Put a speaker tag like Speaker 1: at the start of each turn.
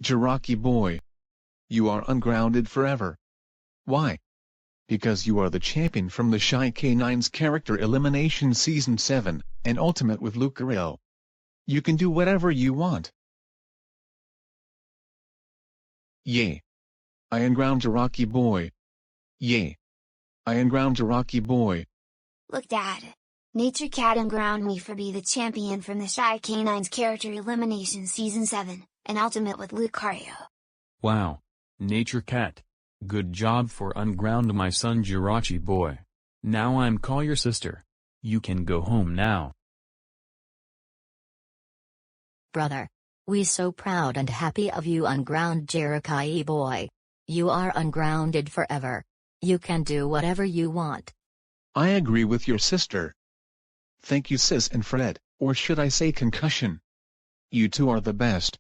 Speaker 1: Jirachi boy. You are ungrounded forever. Why? Because you are the champion from the Shy K9's Character Elimination Season 7, and Ultimate with Lucario. You can do whatever you want. Yay. I unground Jirachi boy. Yay. I unground Jirachi boy.
Speaker 2: Look, Dad. Nature Cat unground me for be the champion from the Shy K9's Character Elimination Season 7, and Ultimate with Lucario.
Speaker 3: Wow. Nature Cat. Good job for unground my son Jirachi boy. Now I'm call your sister. You can go home now.
Speaker 4: Brother. We so proud and happy of you unground Jirachi boy. You are ungrounded forever. You can do whatever you want.
Speaker 1: I agree with your sister. Thank you sis and Fred, or should I say concussion. You two are the best.